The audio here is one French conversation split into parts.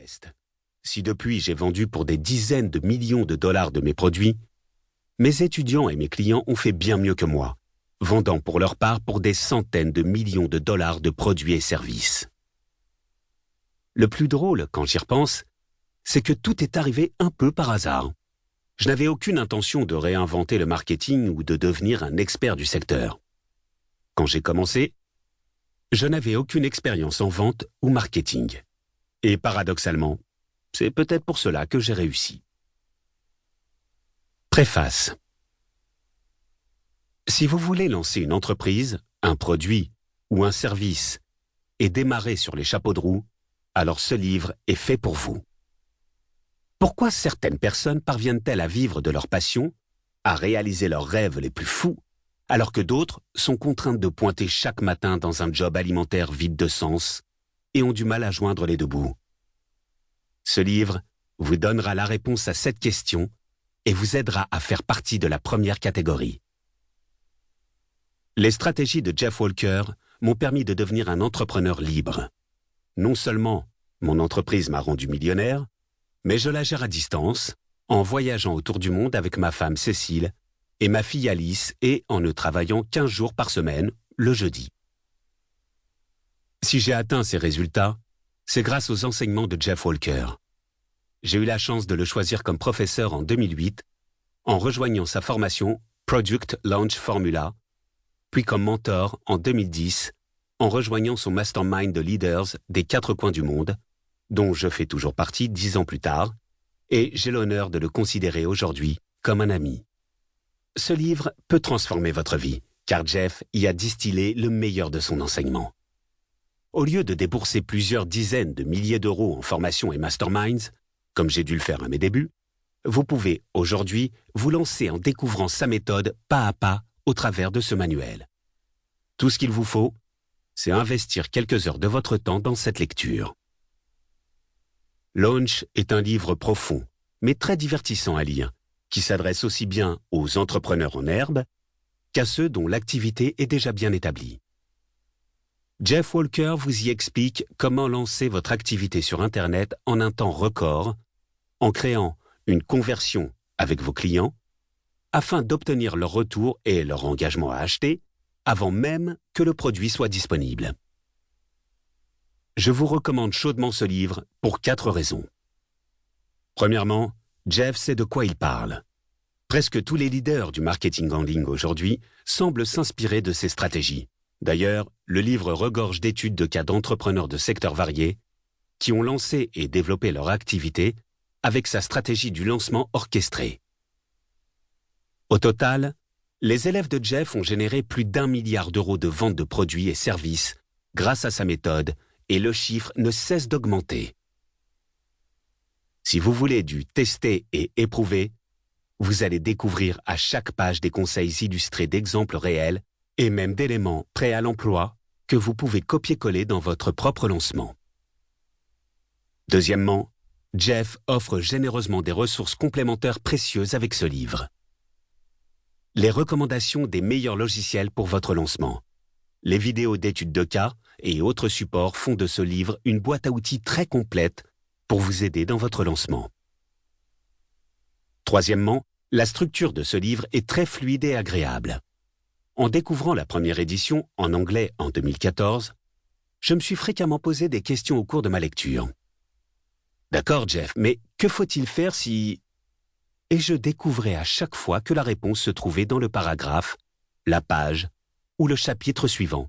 modeste. Si depuis j'ai vendu pour des dizaines de millions de dollars de mes produits, mes étudiants et mes clients ont fait bien mieux que moi, vendant pour leur part pour des centaines de millions de dollars de produits et services. Le plus drôle, quand j'y repense, c'est que tout est arrivé un peu par hasard. Je n'avais aucune intention de réinventer le marketing ou de devenir un expert du secteur. Quand j'ai commencé, je n'avais aucune expérience en vente ou marketing. Et paradoxalement, c'est peut-être pour cela que j'ai réussi. Préface. Si vous voulez lancer une entreprise, un produit ou un service et démarrer sur les chapeaux de roue, alors ce livre est fait pour vous. Pourquoi certaines personnes parviennent-elles à vivre de leur passion, à réaliser leurs rêves les plus fous, alors que d'autres sont contraintes de pointer chaque matin dans un job alimentaire vide de sens et ont du mal à joindre les deux bouts? Ce livre vous donnera la réponse à cette question et vous aidera à faire partie de la première catégorie. Les stratégies de Jeff Walker m'ont permis de devenir un entrepreneur libre. Non seulement mon entreprise m'a rendu millionnaire, mais je la gère à distance, en voyageant autour du monde avec ma femme Cécile et ma fille Alice et en ne travaillant qu'15 jours par semaine, le jeudi. Si j'ai atteint ces résultats, c'est grâce aux enseignements de Jeff Walker. J'ai eu la chance de le choisir comme professeur en 2008, en rejoignant sa formation Product Launch Formula, puis comme mentor en 2010, en rejoignant son mastermind de leaders des 4 coins du monde, dont je fais toujours partie 10 ans plus tard, et j'ai l'honneur de le considérer aujourd'hui comme un ami. Ce livre peut transformer votre vie, car Jeff y a distillé le meilleur de son enseignement. Au lieu de débourser plusieurs dizaines de milliers d'euros en formations et masterminds, comme j'ai dû le faire à mes débuts, vous pouvez aujourd'hui vous lancer en découvrant sa méthode pas à pas au travers de ce manuel. Tout ce qu'il vous faut, c'est investir quelques heures de votre temps dans cette lecture. Launch est un livre profond, mais très divertissant à lire, qui s'adresse aussi bien aux entrepreneurs en herbe qu'à ceux dont l'activité est déjà bien établie. Jeff Walker vous y explique comment lancer votre activité sur Internet en un temps record, en créant une conversion avec vos clients, afin d'obtenir leur retour et leur engagement à acheter, avant même que le produit soit disponible. Je vous recommande chaudement ce livre pour 4 raisons. Premièrement, Jeff sait de quoi il parle. Presque tous les leaders du marketing en ligne aujourd'hui semblent s'inspirer de ses stratégies. D'ailleurs, le livre regorge d'études de cas d'entrepreneurs de secteurs variés qui ont lancé et développé leur activité avec sa stratégie du lancement orchestré. Au total, les élèves de Jeff ont généré plus d'1 milliard d'euros de ventes de produits et services grâce à sa méthode et le chiffre ne cesse d'augmenter. Si vous voulez du tester et éprouver, vous allez découvrir à chaque page des conseils illustrés d'exemples réels et même d'éléments prêts à l'emploi que vous pouvez copier-coller dans votre propre lancement. Deuxièmement, Jeff offre généreusement des ressources complémentaires précieuses avec ce livre. Les recommandations des meilleurs logiciels pour votre lancement, les vidéos d'études de cas et autres supports font de ce livre une boîte à outils très complète pour vous aider dans votre lancement. Troisièmement, la structure de ce livre est très fluide et agréable. En découvrant la première édition en anglais en 2014, je me suis fréquemment posé des questions au cours de ma lecture. D'accord, Jeff, mais que faut-il faire si... Et je découvrais à chaque fois que la réponse se trouvait dans le paragraphe, la page ou le chapitre suivant.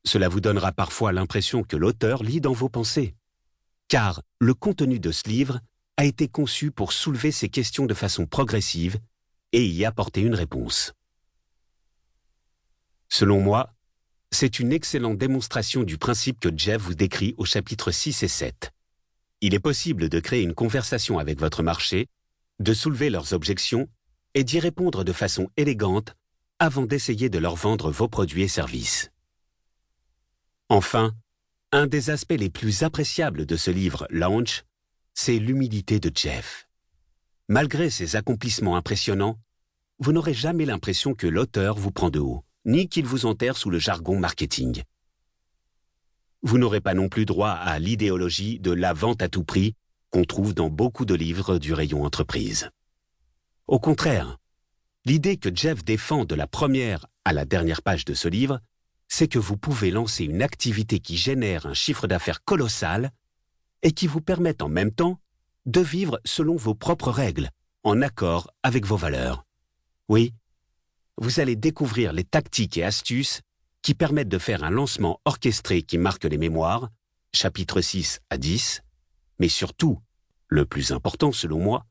Cela vous donnera parfois l'impression que l'auteur lit dans vos pensées, car le contenu de ce livre a été conçu pour soulever ces questions de façon progressive et y apporter une réponse. Selon moi, c'est une excellente démonstration du principe que Jeff vous décrit au chapitre 6 et 7. Il est possible de créer une conversation avec votre marché, de soulever leurs objections et d'y répondre de façon élégante avant d'essayer de leur vendre vos produits et services. Enfin, un des aspects les plus appréciables de ce livre Launch, c'est l'humilité de Jeff. Malgré ses accomplissements impressionnants, vous n'aurez jamais l'impression que l'auteur vous prend de haut, ni qu'il vous enterre sous le jargon marketing. Vous n'aurez pas non plus droit à l'idéologie de la vente à tout prix qu'on trouve dans beaucoup de livres du rayon entreprise. Au contraire, l'idée que Jeff défend de la première à la dernière page de ce livre, c'est que vous pouvez lancer une activité qui génère un chiffre d'affaires colossal et qui vous permette en même temps de vivre selon vos propres règles, en accord avec vos valeurs. Oui, vous allez découvrir les tactiques et astuces qui permettent de faire un lancement orchestré qui marque les mémoires, chapitres 6 à 10, mais surtout, le plus important selon moi,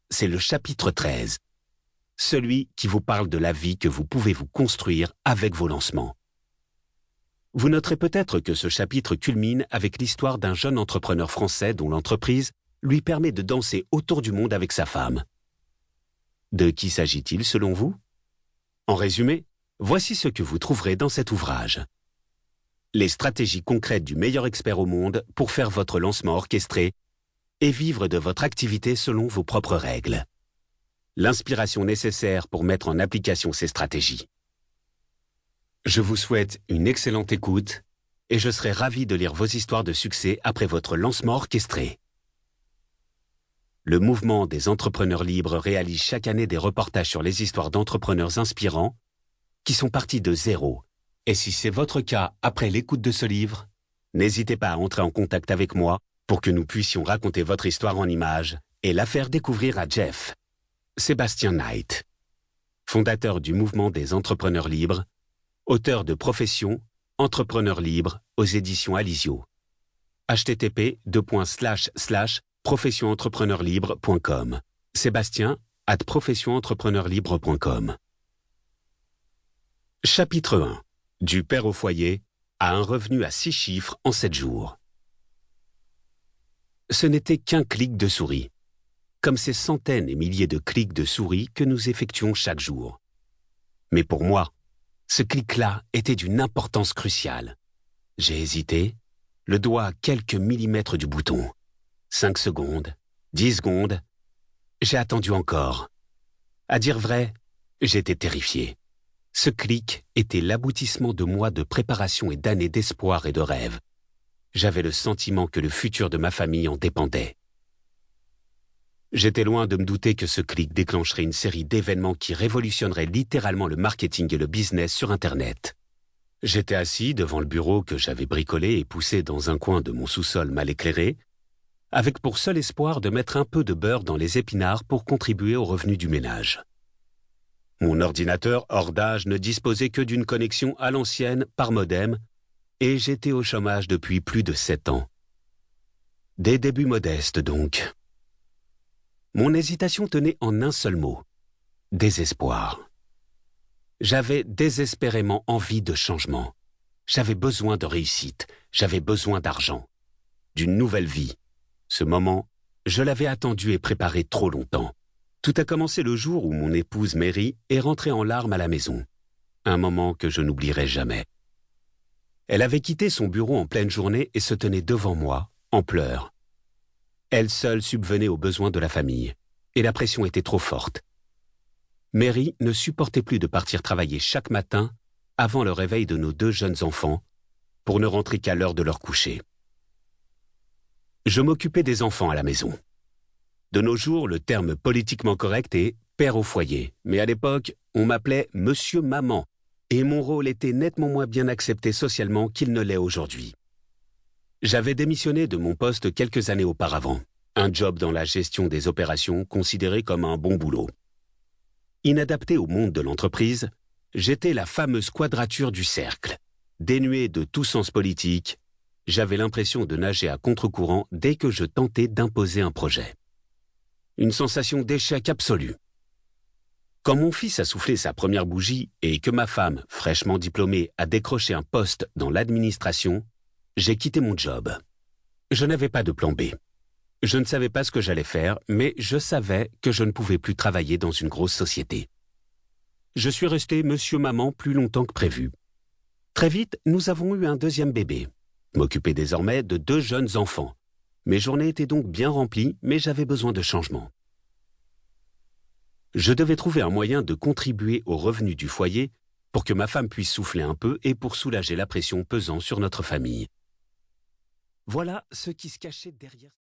c'est le chapitre 13, celui qui vous parle de la vie que vous pouvez vous construire avec vos lancements. Vous noterez peut-être que ce chapitre culmine avec l'histoire d'un jeune entrepreneur français dont l'entreprise lui permet de danser autour du monde avec sa femme. De qui s'agit-il selon vous? En résumé, voici ce que vous trouverez dans cet ouvrage. Les stratégies concrètes du meilleur expert au monde pour faire votre lancement orchestré et vivre de votre activité selon vos propres règles. L'inspiration nécessaire pour mettre en application ces stratégies. Je vous souhaite une excellente écoute et je serai ravi de lire vos histoires de succès après votre lancement orchestré. Le mouvement des entrepreneurs libres réalise chaque année des reportages sur les histoires d'entrepreneurs inspirants qui sont partis de zéro. Et si c'est votre cas après l'écoute de ce livre, n'hésitez pas à entrer en contact avec moi pour que nous puissions raconter votre histoire en images et la faire découvrir à Jeff. Sébastien Knight, fondateur du mouvement des entrepreneurs libres, auteur de Profession, entrepreneur libre aux éditions Alizio. http://professionentrepreneurlibre.com. Sébastien@professionentrepreneurlibre.com. Chapitre 1. Du père au foyer à un revenu à 6 chiffres en 7 jours. Ce n'était qu'un clic de souris, comme ces centaines et milliers de clics de souris que nous effectuons chaque jour. Mais pour moi, ce clic-là était d'une importance cruciale. J'ai hésité, le doigt à quelques millimètres du bouton. 5 secondes, 10 secondes, j'ai attendu encore. À dire vrai, j'étais terrifié. Ce clic était l'aboutissement de mois de préparation et d'années d'espoir et de rêve. J'avais le sentiment que le futur de ma famille en dépendait. J'étais loin de me douter que ce clic déclencherait une série d'événements qui révolutionneraient littéralement le marketing et le business sur Internet. J'étais assis devant le bureau que j'avais bricolé et poussé dans un coin de mon sous-sol mal éclairé, avec pour seul espoir de mettre un peu de beurre dans les épinards pour contribuer au revenu du ménage. Mon ordinateur hors d'âge ne disposait que d'une connexion à l'ancienne par modem et j'étais au chômage depuis plus de 7 ans. Des débuts modestes donc. Mon hésitation tenait en un seul mot, désespoir. J'avais désespérément envie de changement. J'avais besoin de réussite, j'avais besoin d'argent, d'une nouvelle vie. Ce moment, je l'avais attendu et préparé trop longtemps. Tout a commencé le jour où mon épouse Mary est rentrée en larmes à la maison. Un moment que je n'oublierai jamais. Elle avait quitté son bureau en pleine journée et se tenait devant moi, en pleurs. Elle seule subvenait aux besoins de la famille, et la pression était trop forte. Mary ne supportait plus de partir travailler chaque matin avant le réveil de nos 2 jeunes enfants, pour ne rentrer qu'à l'heure de leur coucher. Je m'occupais des enfants à la maison. De nos jours, le terme politiquement correct est « père au foyer », mais à l'époque, on m'appelait « Monsieur Maman », et mon rôle était nettement moins bien accepté socialement qu'il ne l'est aujourd'hui. J'avais démissionné de mon poste quelques années auparavant, un job dans la gestion des opérations considéré comme un bon boulot. Inadapté au monde de l'entreprise, j'étais la fameuse quadrature du cercle. Dénué de tout sens politique, j'avais l'impression de nager à contre-courant dès que je tentais d'imposer un projet. Une sensation d'échec absolu. Quand mon fils a soufflé sa première bougie et que ma femme, fraîchement diplômée, a décroché un poste dans l'administration, j'ai quitté mon job. Je n'avais pas de plan B. Je ne savais pas ce que j'allais faire, mais je savais que je ne pouvais plus travailler dans une grosse société. Je suis resté monsieur maman plus longtemps que prévu. Très vite, nous avons eu un 2e bébé. Je m'occupais désormais de 2 jeunes enfants. Mes journées étaient donc bien remplies, mais j'avais besoin de changement. Je devais trouver un moyen de contribuer aux revenus du foyer pour que ma femme puisse souffler un peu et pour soulager la pression pesant sur notre famille. Voilà ce qui se cachait derrière.